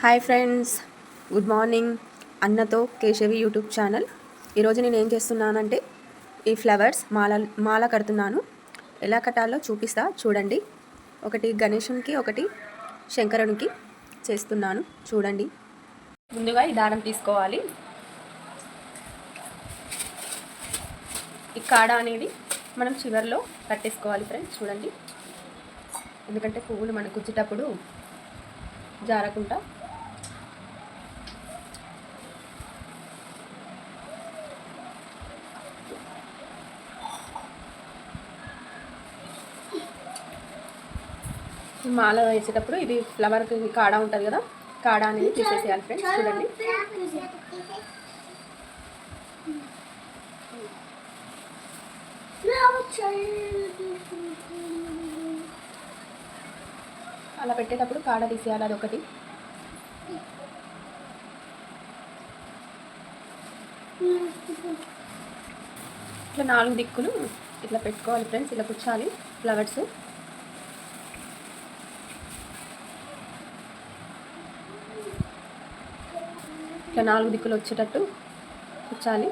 Hi friends, good morning. అన్నతో Keshavi YouTube channel. ఈరోజు నేను ఏం చేస్తున్నానంటే ఈ ఫ్లవర్స్ మాల కడుతున్నాను. ఎలా కట్టాలో చూపిస్తా చూడండి. ఒకటి గణేశునికి, ఒకటి శంకరునికి చేస్తున్నాను చూడండి. ముందుగా ఈ దారం తీసుకోవాలి. ఈ కాడ అనేది మనం చివర్లో కట్టేసుకోవాలి ఫ్రెండ్స్. చూడండి, ఎందుకంటే పువ్వులు మనం గుచ్చేటప్పుడు జారకుండా. మాల వేసేటప్పుడు ఇది ఫ్లవర్కి కాడ ఉంటుంది కదా, కాడ అనేది తీసేసేయాలి ఫ్రెండ్స్. చూడండి, అలా పెట్టేటప్పుడు కాడ తీసేయాలి. అదొకటి. ఇట్లా 4 దిక్కులు ఇట్లా పెట్టుకోవాలి ఫ్రెండ్స్. ఇలా కూర్చోాలి ఫ్లవర్స్. ఇట్లా 4 దిక్కులు వచ్చేటట్టు కూర్చోాలి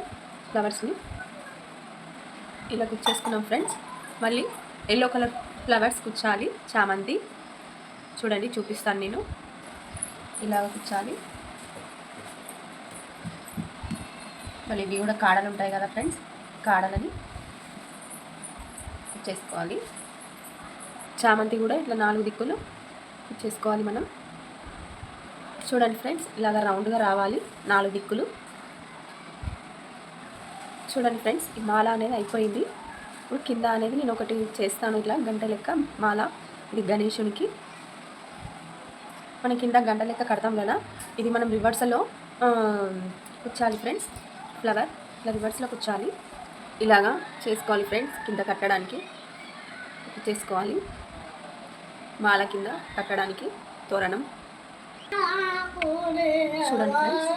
ఫ్లవర్స్ని. ఇలా కుచ్చేసుకున్నాం ఫ్రెండ్స్. మళ్ళీ ఎల్లో కలర్ ఫ్లవర్స్ కుచ్చాలి, చామంతి. చూడండి, చూపిస్తాను నేను. ఇలా కుచ్చాలి. మళ్ళీ ఇవి కూడా కాడలు ఉంటాయి కదా ఫ్రెండ్స్, కాడలని కుచ్చేసుకోవాలి. చామంతి కూడా ఇట్లా 4 దిక్కులు కుచ్చేసుకోవాలి మనం. చూడండి ఫ్రెండ్స్, ఇలాగ రౌండ్గా రావాలి 4 దిక్కులు. చూడండి ఫ్రెండ్స్, ఈ మాల అనేది అయిపోయింది. ఇప్పుడు కింద అనేది నేను ఒకటి చేస్తాను, ఇట్లా గంట లెక్క మాల. ఇది గణేశునికి మనం కింద గంట లెక్క కడతాం కదా, ఇది మనం రివర్స్లో కుచ్చాలి ఫ్రెండ్స్. ఫ్లవర్ ఇట్లా రివర్స్లో కుచ్చాలి. ఇలాగా చేసుకోవాలి ఫ్రెండ్స్. కింద కట్టడానికి చేసుకోవాలి, మాల కింద కట్టడానికి తోరణం. చూడండి ఫ్రెండ్స్,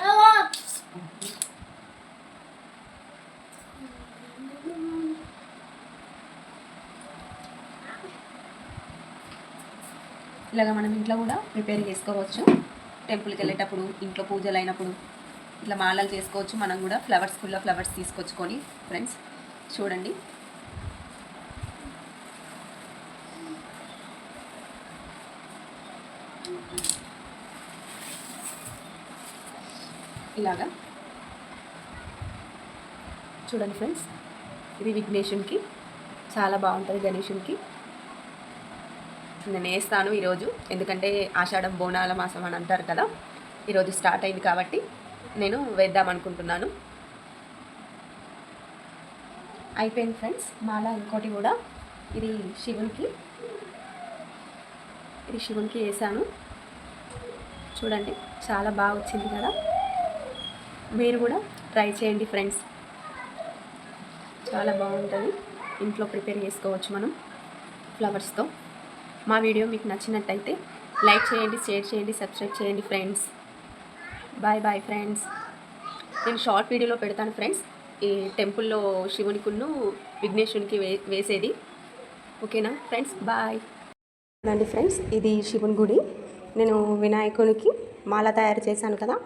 ఇలాగ మనం ఇంట్లో కూడా ప్రిపేర్ చేసుకోవచ్చు. టెంపుల్కి వెళ్ళేటప్పుడు, ఇంట్లో పూజలు అయినప్పుడు ఇట్లా మాలలు చేసుకోవచ్చు. మనం కూడా ఫ్లవర్స్ తీసుకొచ్చుకొని ఫ్రెండ్స్. చూడండి, ఇలాగా చూడండి ఫ్రెండ్స్. ఇది విఘ్నేశునికి చాలా బాగుంటుంది. గణేశునికి నేను వేస్తాను ఈరోజు, ఎందుకంటే ఆషాఢం బోనాల మాసం అని అంటారు కదా, ఈరోజు స్టార్ట్ అయింది కాబట్టి నేను వేద్దాం అనుకుంటున్నాను. అయిపోయింది ఫ్రెండ్స్ మాల. ఇంకోటి కూడా ఇది శివునికి వేసాను. చూడండి, చాలా బాగా వచ్చింది కదా. మీరు కూడా ట్రై చేయండి ఫ్రెండ్స్, చాలా బాగుంటుంది. ఇంట్లో ప్రిపేర్ చేసుకోవచ్చు మనం ఫ్లవర్స్తో. మా వీడియో మీకు నచ్చినట్టయితే లైక్ చేయండి, షేర్ చేయండి, సబ్స్క్రైబ్ చేయండి ఫ్రెండ్స్. Bye bye friends. నేను షార్ట్ వీడియోలో పెడతాను ఫ్రెండ్స్, ఈ టెంపుల్లో శివునికును విఘ్నేశునికి వేసేది. ఓకేనా ఫ్రెండ్స్, బాయ్. అండి ఫ్రెండ్స్, ఇది శివుని గుడి. నేను వినాయకునికి మాల తయారు చేశాను కదా,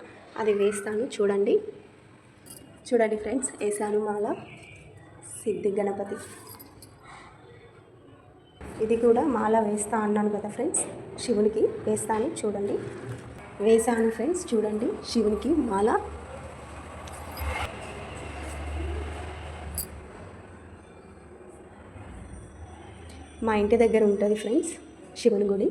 అది వేస్తాను. చూడండి ఫ్రెండ్స్, వేసాను మాల. సిద్ధి గణపతి. ఇది కూడా మాల వేస్తా అన్నాను కదా ఫ్రెండ్స్, శివునికి వేస్తాను. చూడండి, వేసాను ఫ్రెండ్స్. చూడండి, శివునికి మాల. మా ఇంటి దగ్గర ఉంటుంది ఫ్రెండ్స్ శివుని గుడి.